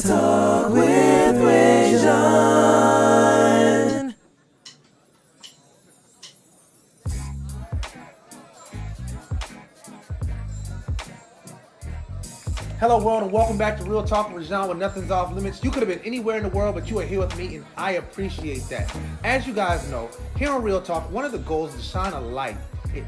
Talk with Rajon. Hello world and welcome back to Real Talk with Rajon, where nothing's off limits. You could have been anywhere in the world, but you are here with me, and I appreciate that. As you guys know, here on Real Talk, one of the goals is to shine a light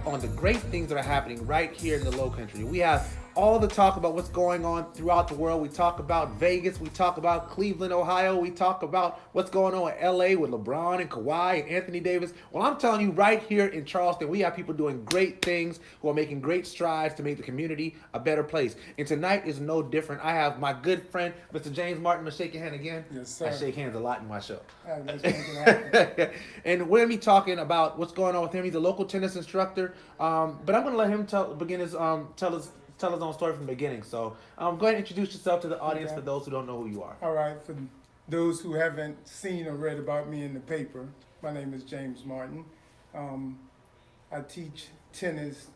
on the great things that are happening right here in the Lowcountry. We have all the talk about what's going on throughout the world. We talk about Vegas. We talk about Cleveland, Ohio. We talk about what's going on in LA with LeBron and Kawhi and Anthony Davis. Well, I'm telling you, right here in Charleston, we have people doing great things who are making great strides to make the community a better place. And tonight is no different. I have my good friend, Mr. James Martin. Let's shake your hand again. Yes, sir. I shake hands a lot in my show. Let's make it happen. And we're going to be talking about what's going on with him. He's a local tennis instructor. But I'm going to let him tell his own story from the beginning. So go ahead and introduce yourself to the audience for those who don't know who you are. All right. For those who haven't seen or read about me in the paper, my name is James Martin. I teach tennis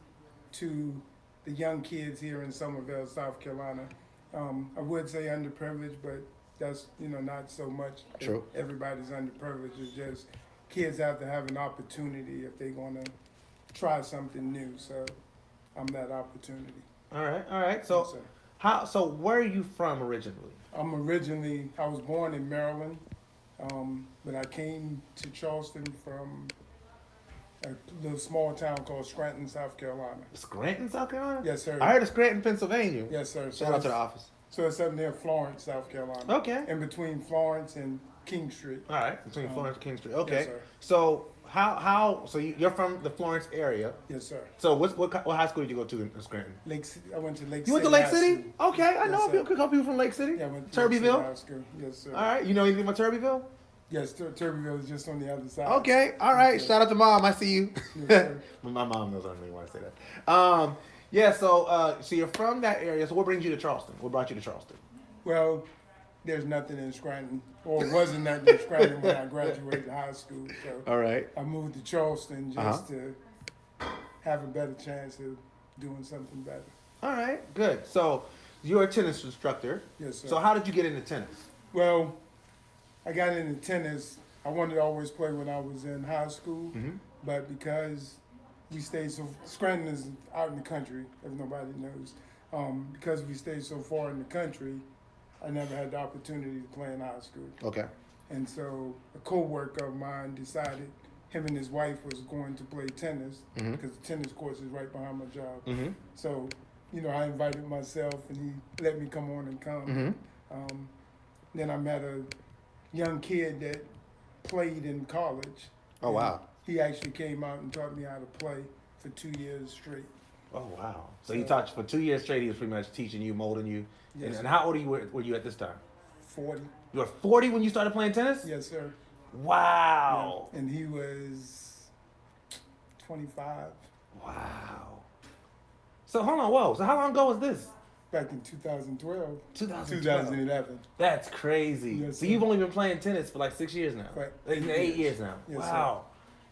to the young kids here in Somerville, South Carolina. I would say underprivileged, but that's not so much. True. Everybody's underprivileged. It's just kids have to have an opportunity if they're going to try something new. So I'm that opportunity. All right. So Yes, sir. so where are you from originally? I was born in Maryland, but I came to Charleston from a little small town called Scranton, South Carolina. Scranton, South Carolina? Yes, sir. I heard of Scranton, Pennsylvania. Yes, sir. Shout out to the office. So it's up near Florence, South Carolina. Okay. In between Florence and King Street. All right, between Florence and King Street. Okay. Yes, sir. So so you're from the Florence area. Yes, sir. So what high school did you go to in Scranton? Lake City. I went to Lake City. You went to Lake High City? School. Okay, I know Yes, a couple people from Lake City. Yeah, I went to Lake City Turbyville. High School. Yes, sir. All right, you know anything about Turbyville? Yes, Turbyville is just on the other side. Okay, all right. Yes, sir. Shout out to mom. I see you. Yes, sir. My mom knows I don't really want to say that. Yeah. So you're from that area. So what brings you to Charleston? What brought you to Charleston? Well, there's nothing in Scranton, or wasn't nothing in Scranton when I graduated high school. So All right. I moved to Charleston just to have a better chance of doing something better. All right. Good. So you're a tennis instructor. Yes, sir. So how did you get into tennis? Well, I got into tennis. I wanted to always play when I was in high school, but because we stayed Scranton is out in the country, if nobody knows. Because we stayed so far in the country, I never had the opportunity to play in high school. Okay. And so a co-worker of mine decided him and his wife was going to play tennis because the tennis course is right behind my job. So, I invited myself and he let me come on and come. Then I met a young kid that played in college. Oh, wow. He actually came out and taught me how to play for 2 years straight. Oh, wow. So he taught you for 2 years straight. He was pretty much teaching you, molding you. Yes, And how old were you at this time? 40. You were 40 when you started playing tennis? Yes, sir. Wow. Yeah. And he was 25. Wow. So hold on, whoa. So how long ago was this? Back in 2012. 2011. That's crazy. Yes, So sir. you've only been playing tennis for like 6 years now. Right. 8 years now. Yes, Wow.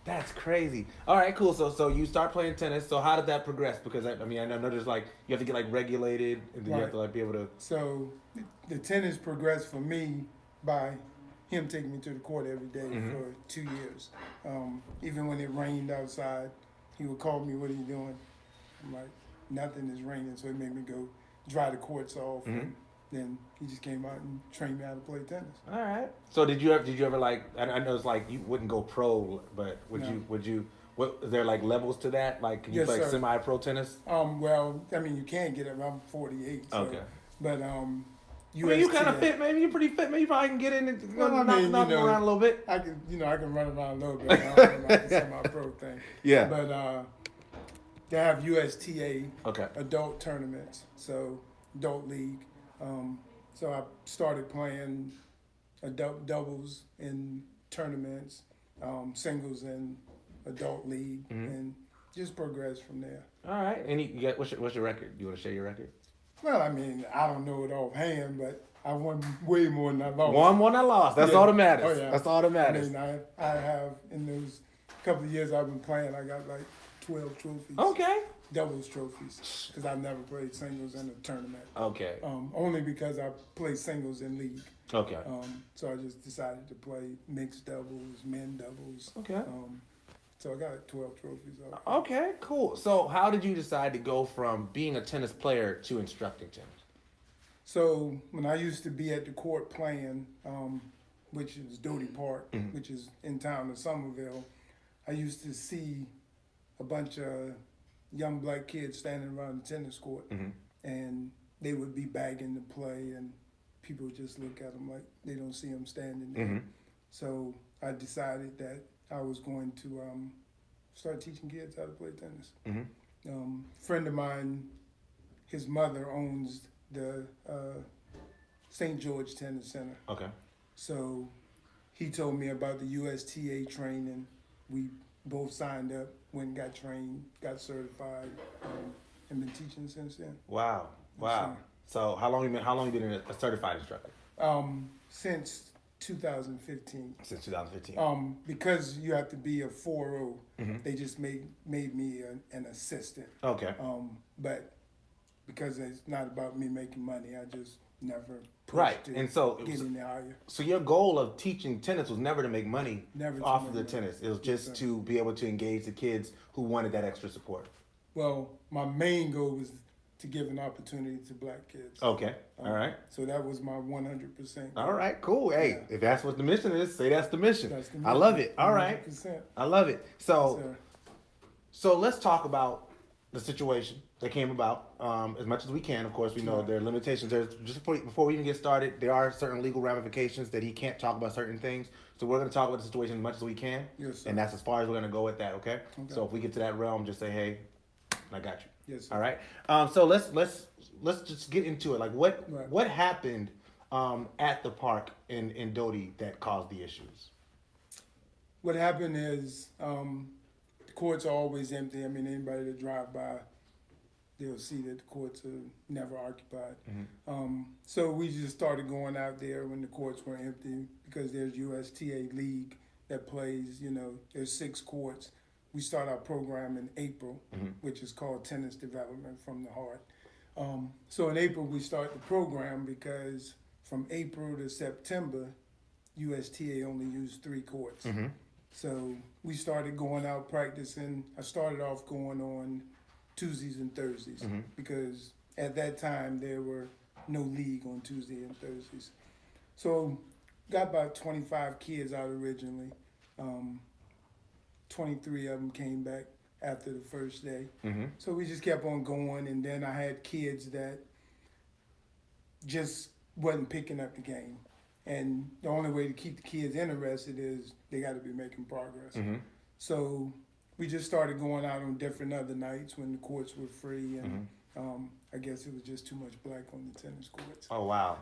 That's crazy. All right, cool. So you start playing tennis. So how did that progress? Because I know there's like you have to get like regulated, and then you have to like be able to. So the tennis progressed for me by him taking me to the court every day for 2 years. Even when it rained outside, he would call me, "What are you doing?" I'm like, "Nothing, is raining." So he made me go dry the courts off. And then he just came out and trained me how to play tennis. All right. So did you ever like? I know it's like you wouldn't go pro, but would you? What is there like levels to that? Like can you Yes, play sir. semi-pro tennis? Well, I mean, you can get it. I'm 48. So, Okay. But You kind of fit, maybe. You're pretty fit. Maybe you probably can get in and knock around a little bit. I can run around a little bit. I don't know about the semi-pro thing. Yeah. But they have USTA Okay. adult tournaments, so adult league. So I started playing doubles in tournaments, singles in adult league, and just progressed from there. All right. And you got what's your record? You want to share your record? Well, I mean, I don't know it offhand, but I won way more than I lost. One I lost. That's Yeah. all that matters. Oh, yeah. That's all that I matters. mean, I have, in those couple of years I've been playing, I got like 12 trophies. Okay. doubles trophies because I've never played singles in a tournament. Okay. Only because I play singles in league. Okay. So I just decided to play mixed doubles, men doubles. Okay. So I got 12 trophies. Okay, cool. So how did you decide to go from being a tennis player to instructing tennis? So when I used to be at the court playing, which is Doty Park, which is in town of Somerville, I used to see a bunch of young black kids standing around the tennis court, and they would be bagging to play, and people would just look at them like they don't see them standing there. So I decided that I was going to start teaching kids how to play tennis. Friend of mine, his mother owns the St. George Tennis Center. Okay. So he told me about the USTA training. We both signed up, went and got trained, got certified, and been teaching since then. Wow. So how long you been a certified instructor? Since 2015. Since 2015. Because you have to be a 4.0, they just made me an assistant. Okay. But because it's not about me making money, I just never pushed Right. to And so get any higher. So your goal of teaching tennis was never to make money off of the tennis. It was just to be able to engage the kids who wanted that extra support. Well, my main goal was to give an opportunity to black kids. Okay. All right. So that was my 100%. All right. Cool. Hey, if that's what the mission is, say that's the mission. That's the I love it. All right. 100%. I love it. So, Yes, sir. so let's talk about the situation that came about as much as we can. Of course, we know there are limitations. There's just before we even get started, there are certain legal ramifications that he can't talk about certain things. So we're going to talk about the situation as much as we can, Yes, sir. and that's as far as we're going to go with that. Okay? So if we get to that realm, just say, "Hey, I got you." Yes, sir. All right. So let's just get into it. Like what happened at the park in Doty that caused the issues? What happened is the courts are always empty. I mean, anybody that drive by, they'll see that the courts are never occupied. So we just started going out there when the courts were empty because there's USTA League that plays, there's 6 courts. We start our program in April, which is called Tennis Development from the Heart. So in April, we start the program because from April to September, USTA only used 3 courts. So we started going out practicing. I started off going on Tuesdays and Thursdays because at that time there were no league on Tuesday and Thursdays. So got about 25 kids out originally. 23 of them came back after the first day. So we just kept on going, and then I had kids that just wasn't picking up the game. And the only way to keep the kids interested is they got to be making progress. So we just started going out on different other nights when the courts were free, and I guess it was just too much black on the tennis courts. Oh, wow.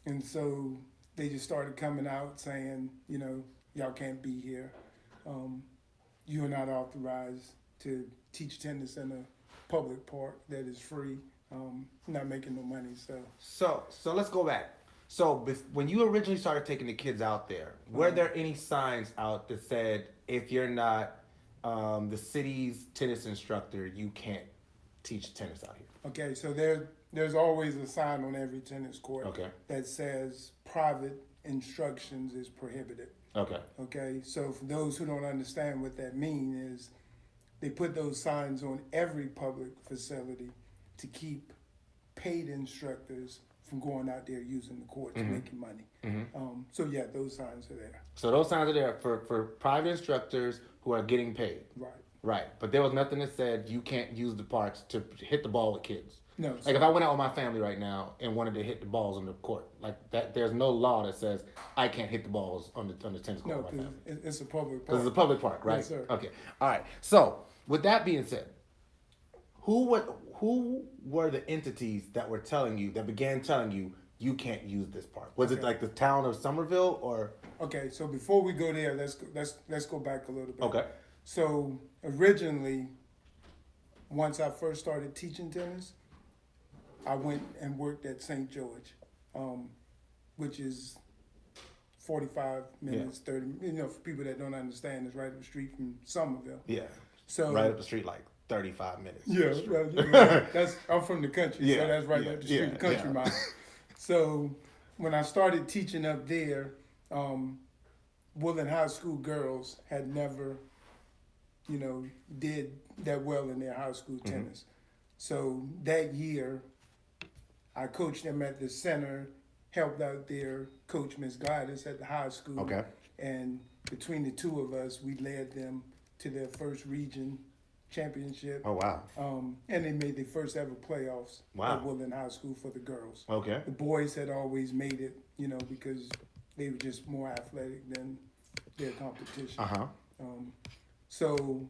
And so they just started coming out saying, y'all can't be here. You are not authorized to teach tennis in a public park that is free, not making no money. So let's go back. So when you originally started taking the kids out there, were there any signs out that said, if you're not the city's tennis instructor, you can't teach tennis out here? Okay, so there's always a sign on every tennis court that says private instructions is prohibited. Okay, so for those who don't understand what that means is they put those signs on every public facility to keep paid instructors from going out there using the courts and making money. So yeah, those signs are there. So those signs are there for private instructors who are getting paid. Right. But there was nothing that said you can't use the parks to hit the ball with kids. No. Like if I went out with my family right now and wanted to hit the balls on the court, like that, there's no law that says I can't hit the balls on the tennis court. No, with my family. it's a public park. Because it's a public park, right? Yes, sir. Okay. All right. So with that being said, who were the entities that began telling you you can't use this park? Was it like the town of Somerville or? Okay, so before we go there, let's go back a little bit. Okay. So originally, once I first started teaching tennis, I went and worked at St. George, which is 45 minutes, 30. For people that don't understand, it's right up the street from Somerville. Yeah. So right up the street, like 35 minutes. Yeah, well, I'm from the country, Yeah, so that's right yeah, up the street, yeah, country yeah. mile. So when I started teaching up there, Woodland High School girls had never, did that well in their high school tennis. So that year, I coached them at the center, helped out their coach, Miss Gladys, at the high school. Okay. And between the two of us, we led them to their first region championship. Oh, wow. And they made their first ever playoffs at Woodland High School for the girls. Okay. The boys had always made it, because they were just more athletic than their competition. Uh-huh. So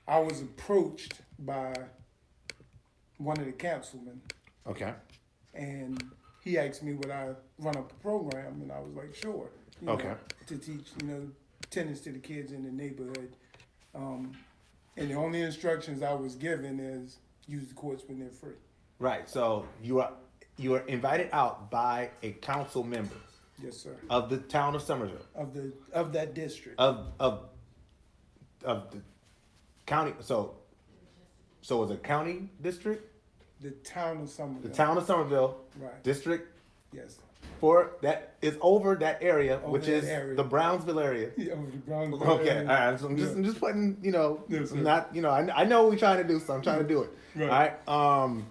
I was approached by one of the councilmen, Okay. and he asked me would I run up a program, and I was like, sure. Okay. To teach, tennis to the kids in the neighborhood. And the only instructions I was given is use the courts when they're free. Right. So you are invited out by a council member. Yes, sir. Of the town of Somerville. Of that district. Of the county. So it was a county district. The town of Somerville. The town of Somerville. Right. District. Yes. For that is over that area, Over which that is area. the Brownsville area. Yeah, over the Brownsville Okay, area. all right. So I'm just putting, Yes, sir. not, I know what we're trying to do, so I'm trying to do it. Right. All right.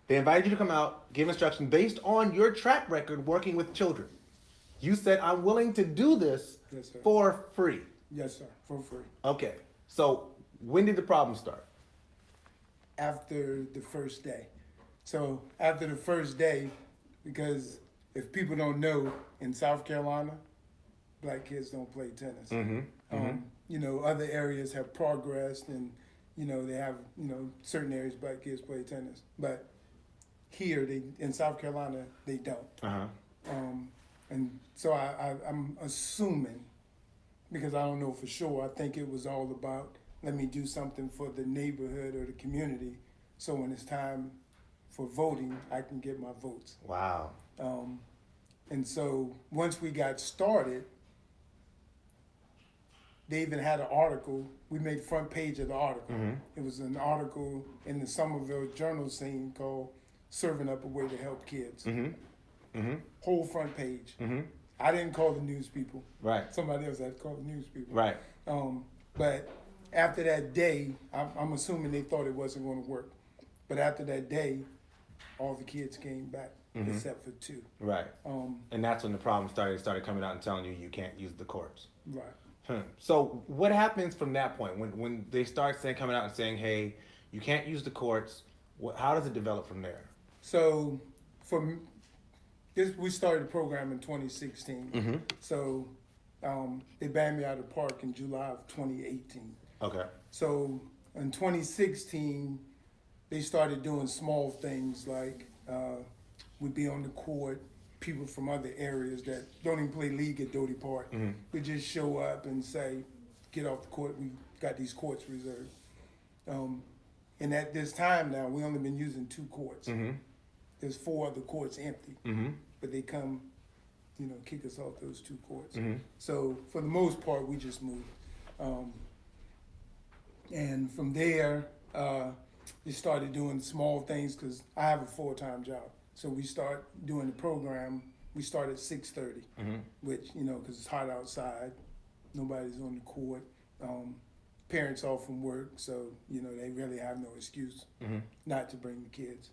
They invited you to come out, give instruction based on your track record working with children. You said, I'm willing to do this Yes, sir. for free. Yes, sir. For free. Okay. So when did the problem start? After the first day. So after the first day, because if people don't know, in South Carolina, black kids don't play tennis. Other areas have progressed, and they have certain areas black kids play tennis, but here in South Carolina they don't. And so I'm assuming, because I don't know for sure, I think it was all about let me do something for the neighborhood or the community, so when it's time for voting, I can get my votes. Wow. And so once we got started, they even had an article. We made the front page of the article. It was an article in the Somerville Journal scene called "Serving Up a Way to Help Kids." Whole front page. I didn't call the news people. Right. Somebody else had to call the news people. Right. But after that day, I'm assuming they thought it wasn't going to work. But after that day, all the kids came back except for two. Right. And that's when the problem started. They started coming out and telling you can't use the courts. Right. So what happens from that point when they start coming out and saying, hey, you can't use the courts? How does it develop from there? So we started the program in 2016. So they banned me out of the park in July of 2018. Okay. So in 2016, they started doing small things like we'd be on the court, people from other areas that don't even play league at Doty Park would just show up and say, get off the court, we got these courts reserved. And at this time now, we only been using 2 courts. There's 4 other courts empty, but they come, kick us off those 2 courts. So for the most part, we just moved. And from there, we started doing small things because I have a full-time job. So we start doing the program. We start at 6:30, which, because it's hot outside, nobody's on the court. Parents off from work, so, they really have no excuse not to bring the kids.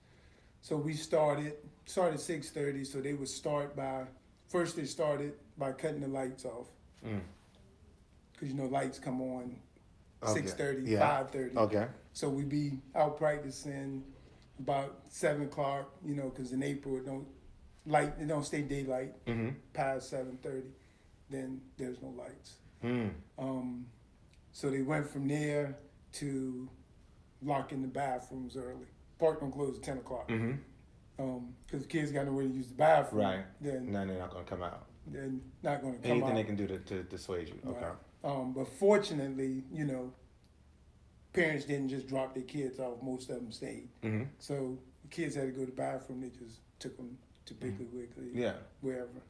So we started 6:30, so they would start first they started by cutting the lights off. Because, lights come on 6:30, 5:30. Okay. So we'd be out practicing about 7 o'clock, because in April it don't stay daylight past 7:30. Then there's no lights. So they went from there to locking the bathrooms early. Park don't close at 10 o'clock. Because the kids got nowhere to use the bathroom. Right. Then they're not going to come out. They're not going to come Anything out. they can do to dissuade you. Okay. Right. But fortunately, parents didn't just drop their kids off. Most of them stayed. So the kids had to go to the bathroom. They just took them to Piggly Wiggly, wherever.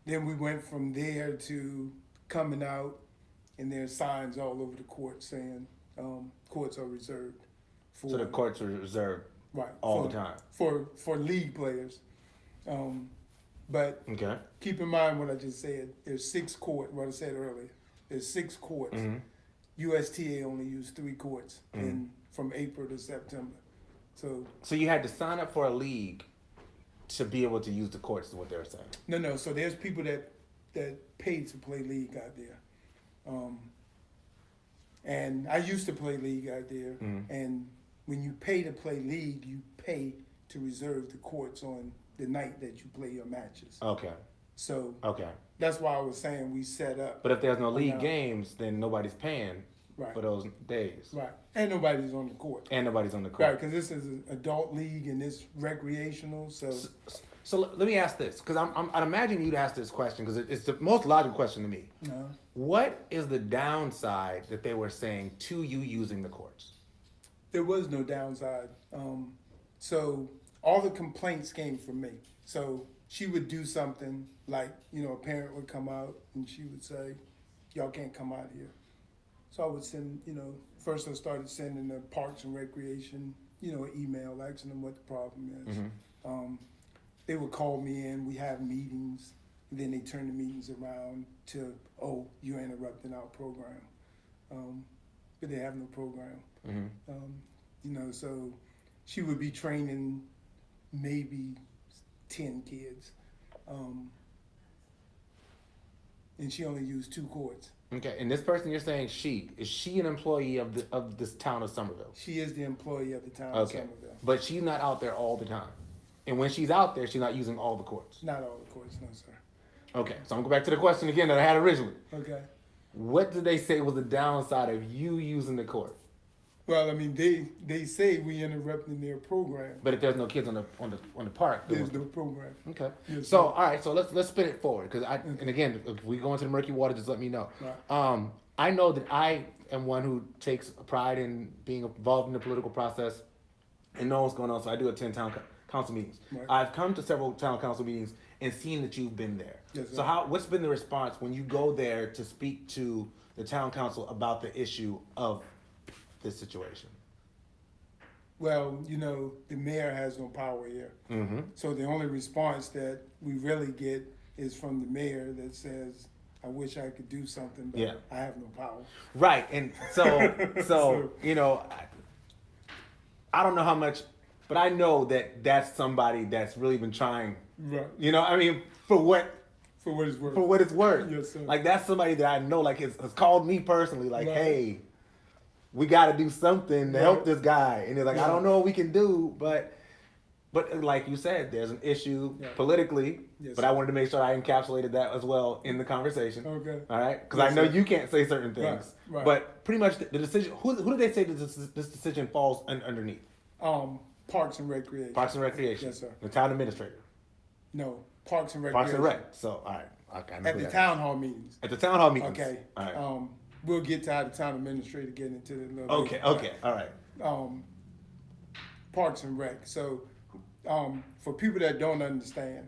Then we went from there to coming out, and there's signs all over the court saying, courts are reserved for. So the courts are reserved Right. all the time. For league players. But Okay. keep in mind what I just said. There's 6 courts, what I said earlier. There's 6 courts. Mm-hmm. USTA only used 3 courts from April to September. So you had to sign up for a league to be able to use the courts, is what they were saying. no. So there's people that pay to play league out there. And I used to play league out there. And when you pay to play league, you pay to reserve the courts on the night that you play your matches. Okay. So Okay. that's why I was saying we set up. But if there's no league games, then nobody's paying Right. for those days. Right. And nobody's on the court. And nobody's on the court. Right, because this is an adult league and it's recreational. So let me ask this, because I'd imagine you'd ask this question because it's the most logical question to me. No. What is the downside that they were saying to you using the courts? There was no downside. So all the complaints came from me. So she would do something like, a parent would come out and she would say, y'all can't come out here. So I would send, first I started sending the Parks and Recreation, an email asking them what the problem is. They would call me in, we have meetings, and then they turn the meetings around to, oh, you're interrupting our program. But they have no program. So she would be training maybe 10 kids. And she only used 2 courts. Okay, and this person you're saying is she an employee of this town of Somerville? She is the employee of the town of Somerville. But she's not out there all the time. And when she's out there, she's not using all the courts. Not all the courts, no, sir. Okay, so I'm going to go back to the question again that I had originally. Okay. What did they say was the downside of you using the court? Well, I mean, they say we interrupting their program. But if there's no kids on the park, There's no program. Okay. Yes, So sir. all right, so let's spin it forward because and again, if we go into the murky water, just let me know. Right. I know that I am one who takes pride in being involved in the political process and know what's going on. So I do attend town council meetings. Right. I've come to several town council meetings and seen that you've been there. Yes, sir. So what's been the response when you go there to speak to the town council about the issue of this situation? Well, the mayor has no power here. Mm-hmm. So the only response that we really get is from the mayor that says, I wish I could do something, but I have no power. Right, and so I don't know how much, but I know that that's somebody that's really been trying. Right. For what it's worth. For what it's worth. Yes, sir. Like that's somebody that I know, like has called me personally, like, Right. hey, we got to do something to help this guy, and they're like, I don't know what we can do, but like you said, there's an issue politically. Yes, but sir. I wanted to make sure I encapsulated that as well in the conversation. Okay. All right, because Yes, I know sir. you can't say certain things. Right. But pretty much the decision. Who did they say that this decision falls underneath? Parks and Recreation. Parks and Recreation. Yes, sir. The town administrator. No, Parks and Recreation. Parks and Rec. So all right. Okay, I know At who the that town hall meetings. is. At the town hall meetings. Okay. All right. We'll get to how the town administrator get into it a little Okay. bit. Okay. All right. Parks and Rec. So, for people that don't understand,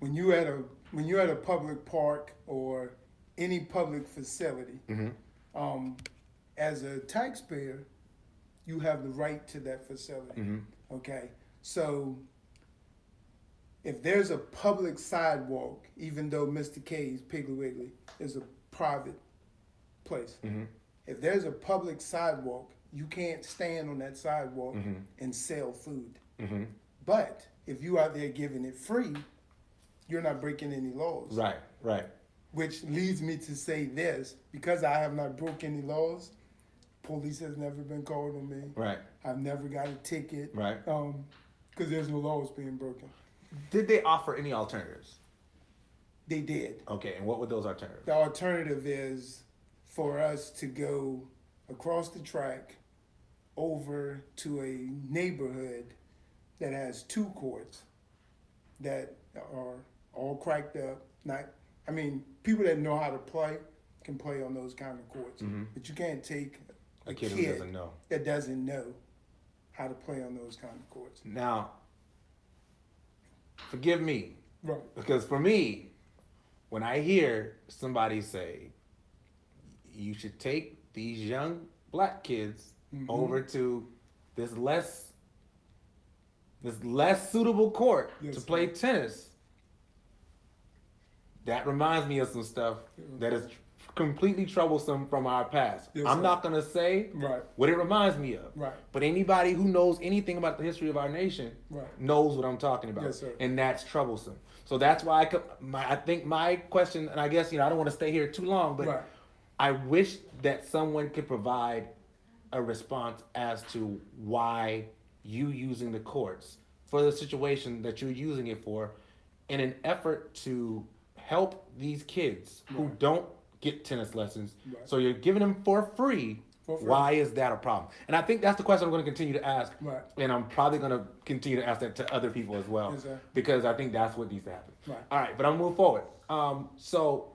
when you're at a public park or any public facility, as a taxpayer, you have the right to that facility. Okay. So, if there's a public sidewalk, even though Mr. K's Piggly Wiggly is a private place, if there's a public sidewalk, you can't stand on that sidewalk and sell food. But if you out there giving it free, you're not breaking any laws. Right. Right. Which leads me to say this, because I have not broke any laws, police has never been called on me. Right. I've never got a ticket. Right. Because there's no laws being broken. Did they offer any alternatives? They did. Okay, and what were those alternatives? The alternative is for us to go across the track over to a neighborhood that has 2 courts that are all cracked up. People that know how to play can play on those kind of courts. But you can't take a kid who doesn't know. that doesn't know how to play on those kind of courts. Now, forgive me, Right. because for me, when I hear somebody say, you should take these young black kids over to this less suitable court to play tennis. That reminds me of some stuff that is completely troublesome from our past. I'm not going to say what it reminds me of. But anybody who knows anything about the history of our nation knows what I'm talking about. And that's troublesome. So that's why I think my question, and I guess, I don't want to stay here too long, but I wish that someone could provide a response as to why you using the courts for the situation that you're using it for in an effort to help these kids who don't get tennis lessons. So you're giving them for free. Why is that a problem? And I think that's the question I'm going to continue to ask. And I'm probably going to continue to ask that to other people as well. Because I think that's what needs to happen. All right, but I'm moving forward. So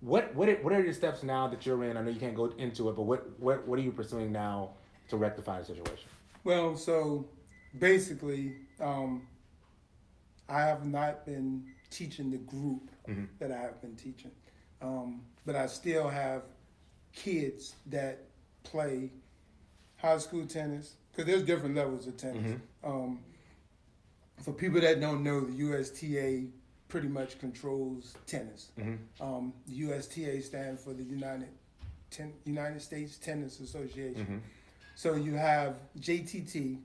what are your steps now that you're in? I know you can't go into it, but what are you pursuing now to rectify the situation? Well, so basically, I have not been teaching the group that I have been teaching. But I still have kids that play high school tennis, because there's different levels of tennis. For people that don't know, the USTA pretty much controls tennis. The USTA stands for the United States Tennis Association. So you have JTT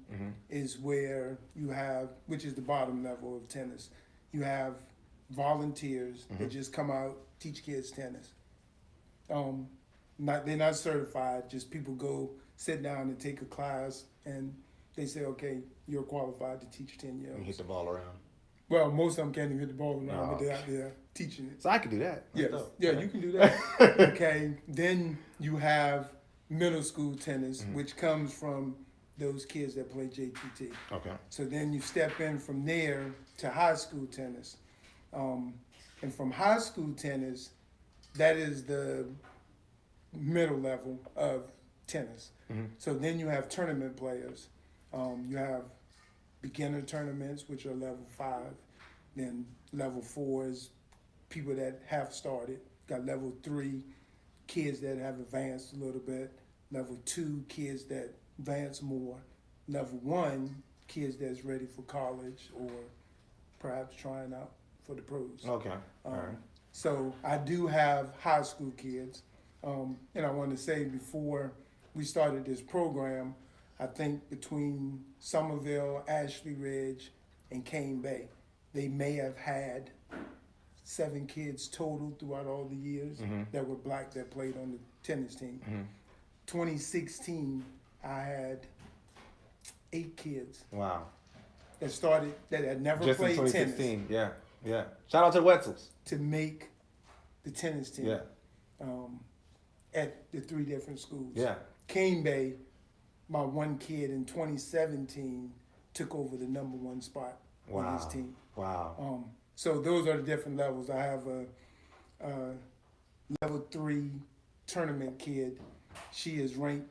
is where you have, which is the bottom level of tennis. You have volunteers that just come out, teach kids tennis. They're not certified, just people go sit down and take a class and they say, okay, you're qualified to teach 10-year-olds. And hit the ball around. Well, most of them can't even hit the ball around, but they're out there teaching it. So I can do that. Yes. Yeah, you can do that. Okay, then you have middle school tennis, which comes from those kids that play JTT. Okay. So then you step in from there to high school tennis. And from high school tennis, that is the middle level of tennis. So then you have tournament players. You have beginner tournaments, which are level 5. Then level 4 is people that have started. Got level 3, kids that have advanced a little bit. Level 2, kids that advance more. Level 1, kids that's ready for college or perhaps trying out for the pros. Okay. All right. So I do have high school kids. And I want to say, before we started this program, I think between Somerville, Ashley Ridge, and Cane Bay, they may have had 7 kids total throughout all the years that were black that played on the tennis team. 2016, I had 8 kids. Wow. That started, that had never Just played in 2016, tennis. Yeah. Shout out to the Wetzels. To make the tennis team. At the 3 different schools. Cane Bay, my one kid in 2017 took over the number 1 spot on his team. Wow. So those are the different levels. I have a level 3 tournament kid. She is ranked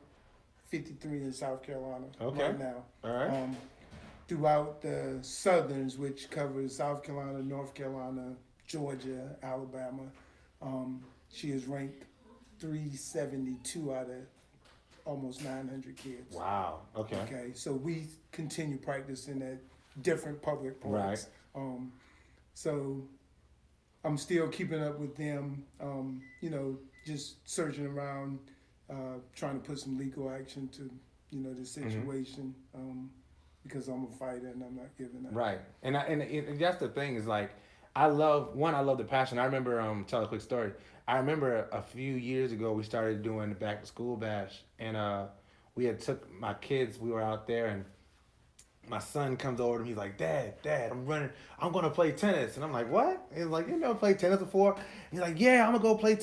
53 in South Carolina right now. All right. Throughout the Southerns, which covers South Carolina, North Carolina, Georgia, Alabama, she is ranked 372 out of almost 900 kids. Wow. Okay. So we continue practicing at different public parks. So I'm still keeping up with them. Just searching around, trying to put some legal action to, the situation. Because I'm a fighter and I'm not giving up. Right. And that's the thing is, like, I love the passion. I remember, tell a quick story. I remember a few years ago we started doing the back to school bash, and we had took my kids. We were out there, and my son comes over to me. He's like, Dad, I'm gonna play tennis. And I'm like, what? He's like, you never played tennis before? He's like, yeah, I'm gonna go play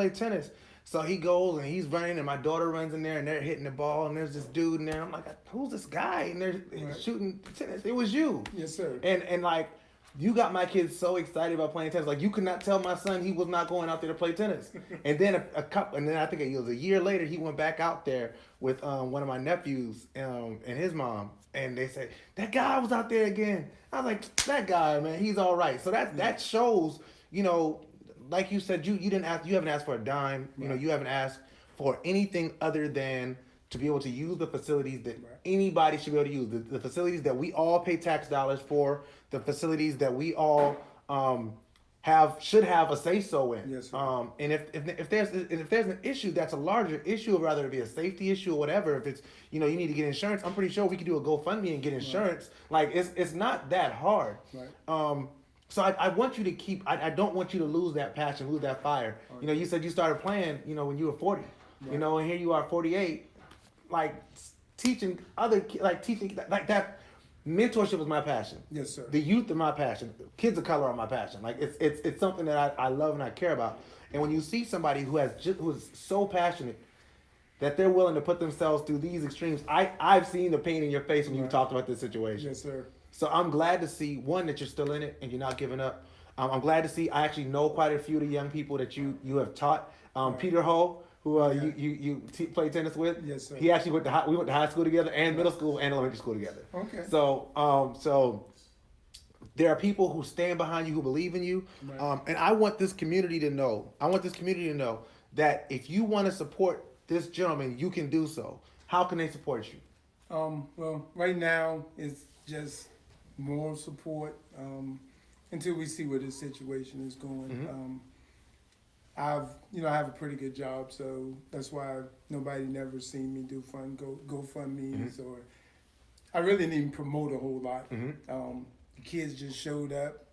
tennis. So he goes and he's running, and my daughter runs in there, and they're hitting the ball, and there's this dude in there. I'm like, who's this guy? And they're shooting tennis. It was you. Yes, sir. And like, you got my kids so excited about playing tennis. Like, you could not tell my son he was not going out there to play tennis. And then and then I think it was a year later, he went back out there with one of my nephews and his mom, and they said, that guy was out there again. I was like, that guy, man, he's all right. So that shows, like you said, you haven't asked for a dime. You haven't asked for anything other than to be able to use the facilities that Right. anybody should be able to use. The facilities that we all pay tax dollars for, the facilities that we all should have a say so in. Yes, sir. And if there's an issue that's a larger issue, rather it be a safety issue or whatever, if it's you need to get insurance, I'm pretty sure we could do a GoFundMe and get insurance. Like it's not that hard. Right. So I want you to keep. I don't want you to lose that passion, lose that fire. Right. You said you started playing. When you were 40. Right. And here you are, 48. Like teaching other teaching like that. Mentorship is my passion. Yes, sir. The youth are my passion. Kids of color are my passion. Like it's something that I love and I care about. And when you see somebody who is so passionate that they're willing to put themselves through these extremes, I've seen the pain in your face when you talked about this situation. Yes, sir. So I'm glad to see one that you're still in it and you're not giving up. I'm glad to see I actually know quite a few of the young people that you have taught. Peter Ho, who you play tennis with. Yes, sir. He actually we went to high school together and middle school and elementary school together. Okay. So there are people who stand behind you, who believe in you, Right. and I want this community to know. That if you want to support this gentleman, you can do so. How can they support you? Well, right now it's just moral support until we see where this situation is going. Mm-hmm. I have a pretty good job, so that's why nobody never seen me do GoFundMe's or I really didn't promote a whole lot. Mm-hmm. The kids just showed up.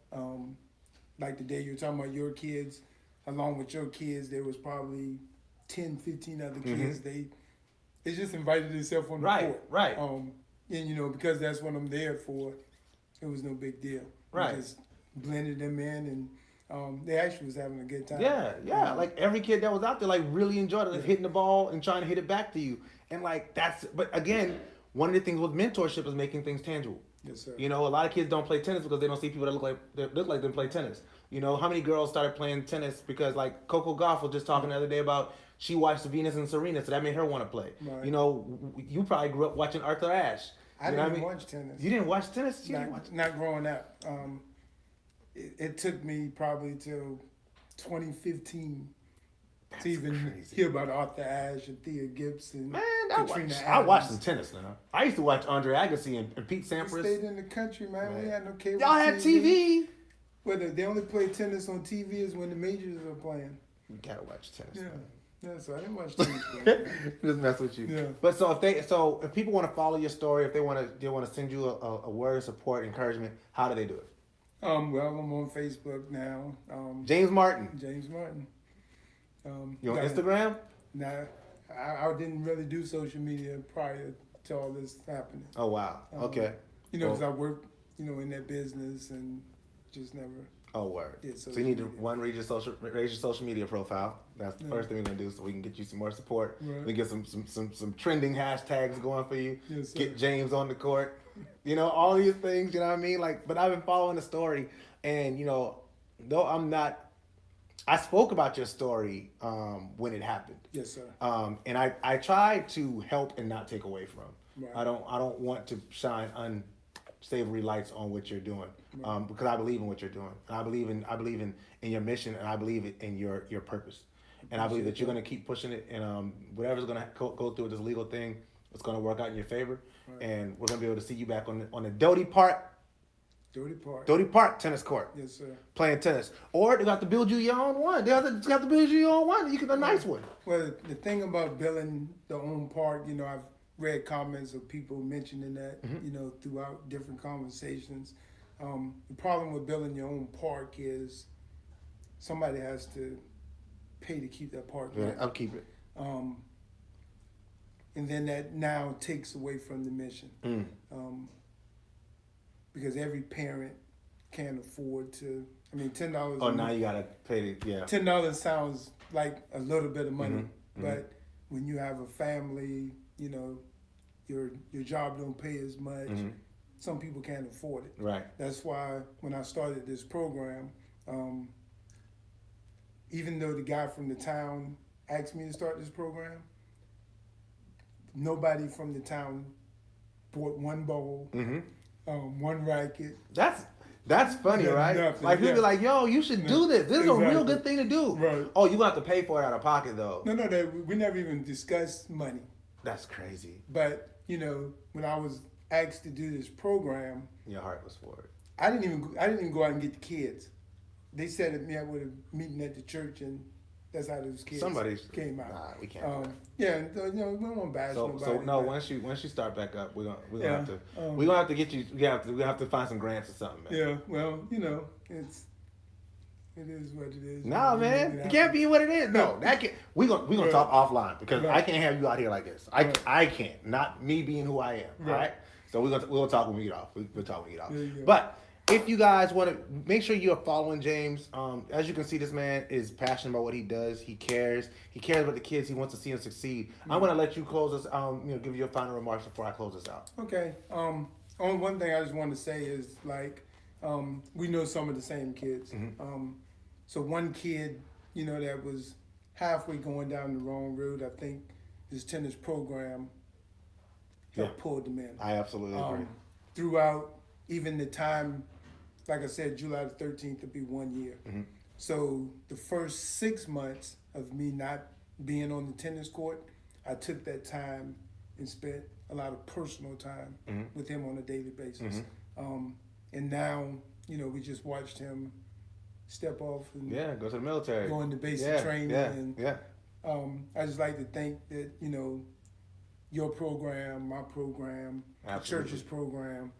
Like the day you were talking about your kids, along with your kids, there was probably 10, 15 other kids. Mm-hmm. They just invited themselves on the court. Right. And because that's what I'm there for, it was no big deal. Right. We just blended them in, and they actually was having a good time. Yeah. Like every kid that was out there, like really enjoyed it, like, hitting the ball and trying to hit it back to you. And like but again, one of the things with mentorship is making things tangible. Yes, sir. A lot of kids don't play tennis because they don't see people that look like them play tennis. How many girls started playing tennis because like Coco Gauff was just talking the other day about she watched Venus and Serena, so that made her want to play. Right. You probably grew up watching Arthur Ashe. I didn't watch tennis. You didn't watch tennis? Not growing up. It took me probably till 2015 to even hear about Arthur Ashe and Thea Gibson. Man, Katrina I watched some Adams. tennis now. I used to watch Andre Agassi and Pete We Sampras. stayed in the country, man. We had no cable. Y'all had TV. Well, they only play tennis on TV is when the majors are playing. You gotta watch tennis. Yeah. Man. Yeah, so I didn't watch tennis. Just mess with you. Yeah. But if people want to follow your story, if they want to send you a word of support, encouragement, how do they do it? Well, I'm on Facebook now. James Martin. James Martin. You on Instagram? Nah, I didn't really do social media prior to all this happening. Oh wow. Okay. Because I worked, in that business and just never. Oh word. did So social you need to media. raise your social media profile. That's the first thing we're gonna do, so we can get you some more support. Right. We get some trending hashtags going for you. Yes, sir. Get James on the court. All these things. You know what I mean? Like, but I've been following the story, and though I'm not. I spoke about your story when it happened. Yes, sir. And I try to help and not take away from. Right. I don't want to shine unsavory lights on what you're doing, Right. because I believe in what you're doing. And I believe in your mission, and I believe in your purpose. And I believe that you're going to keep pushing it, and whatever's going to go through this legal thing, it's going to work out in your favor. Right. And we're going to be able to see you back on the Doty Park tennis court. Yes, sir. Playing tennis. Or they got to build you your own one. They got to build you your own one. You can a nice one. Well, the thing about building the own park, I've read comments of people mentioning that, throughout different conversations. The problem with building your own park is somebody has to pay to keep that park. Yeah, I'll keep it. And then that now takes away from the mission. Because every parent can't afford to. $10. Oh, now you gotta pay it. Yeah. $10 sounds like a little bit of money, Mm-hmm. but when you have a family, your job don't pay as much. Mm-hmm. Some people can't afford it. Right. That's why when I started this program, even though the guy from the town asked me to start this program, nobody from the town bought one bowl, Mm-hmm. one racket. That's That's funny, Yeah, right? nothing, Like people be yeah. like, "Yo, you should do this. This is a real Exactly. good thing to do." Right. Oh, you gonna have to pay for it out of pocket though. No, we never even discussed money. That's crazy. But when I was asked to do this program, Your heart was for it. I didn't even go out and get the kids. They set me up with a meeting at the church, and that's how those kids came out. Nah, we can't. Do that. Yeah, and, we don't want to bash nobody. So no, but- once you start back up, we're gonna Yeah, have to um, we're gonna have to get you. We have to find some grants or something, man. Yeah, well, it is what it is. No, man, it can't be what it is. No, that can't. We gonna Right. talk offline because Right. I can't have you out here like this. I can't. Not me being who I am. Right. All right. So we'll talk when we get off. We'll talk when we get off. There you go. But if you guys want to make sure you're following James, as you can see, this man is passionate about what he does. He cares. He cares about the kids. He wants to see them succeed. I'm gonna let you close us. Give you your final remarks before I close this out. Okay. Only one thing I just want to say is we know some of the same kids. Mm-hmm. So one kid, that was halfway going down the wrong road. I think his tennis program pulled them in. I absolutely agree. Throughout even the time, like I said, July the 13th will be 1 year. Mm-hmm. So the first 6 months of me not being on the tennis court, I took that time and spent a lot of personal time with him on a daily basis. And now, we just watched him step off and Go to the military. go into basic training. Yeah. I just like to think that, your program, my program, the Absolutely. church's program,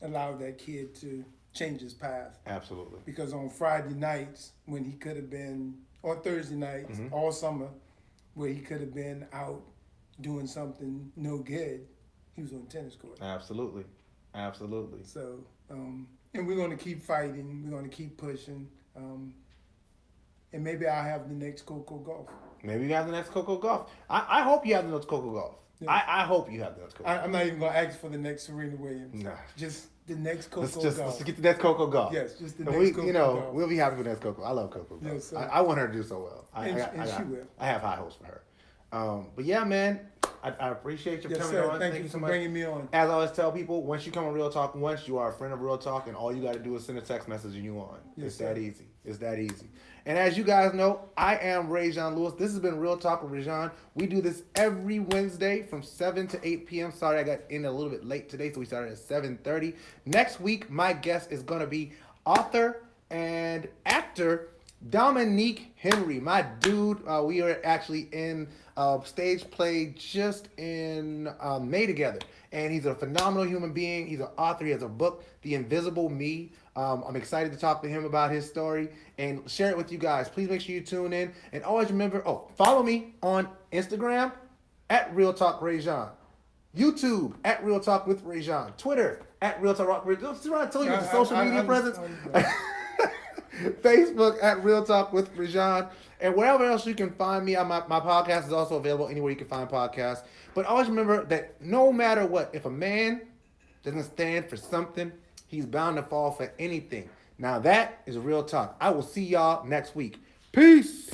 allowed that kid to change his path. Absolutely. Because on Friday nights, when he could have been, or Thursday nights, Mm-hmm. all summer, where he could have been out doing something no good, he was on the tennis court. Absolutely. So, and we're going to keep fighting. We're going to keep pushing. And maybe I'll have the next Coco Golf. Maybe you have the next Coco Golf. I hope you have the next Coco Golf. Yeah. I hope you have the next Coco. I'm not even going to ask for the next Serena Williams. Nah. Just the next Coco Let's Golf. get the next Coco Golf. Yes, just the And next Coco Golf. we'll be happy with next Coco. I love Coco Golf. Yes, sir. I want her to do so well. And she will. I have high hopes for her. But yeah, man, I appreciate you Yes, coming sir. on. Thank you so for much. bringing me on. As I always tell people, once you come on Real Talk once, you are a friend of Real Talk, and all you got to do is send a text message and you on. Yes, It's sir. that easy. It's that easy. And as you guys know, I am Rajon Lewis. This has been Real Talk with Rajon. We do this every Wednesday from 7 to 8 p.m. Sorry, I got in a little bit late today, so we started at 7:30. Next week, my guest is going to be author and actor Dominique Henry, my dude. We are actually in stage play just in May together, and he's a phenomenal human being. He's an author. He has a book, The Invisible Me. I'm excited to talk to him about his story and share it with you guys. Please make sure you tune in, and always remember, follow me on Instagram at Real Talk Rajon, YouTube at Real Talk with Rajon, Twitter at Real Talk Rock. That's what I told you, the social media presence. Facebook at Real Talk with Rajon, and wherever else you can find me. My podcast is also available anywhere you can find podcasts. But always remember that no matter what, if a man doesn't stand for something, he's bound to fall for anything. Now that is Real Talk. I will see y'all next week. Peace.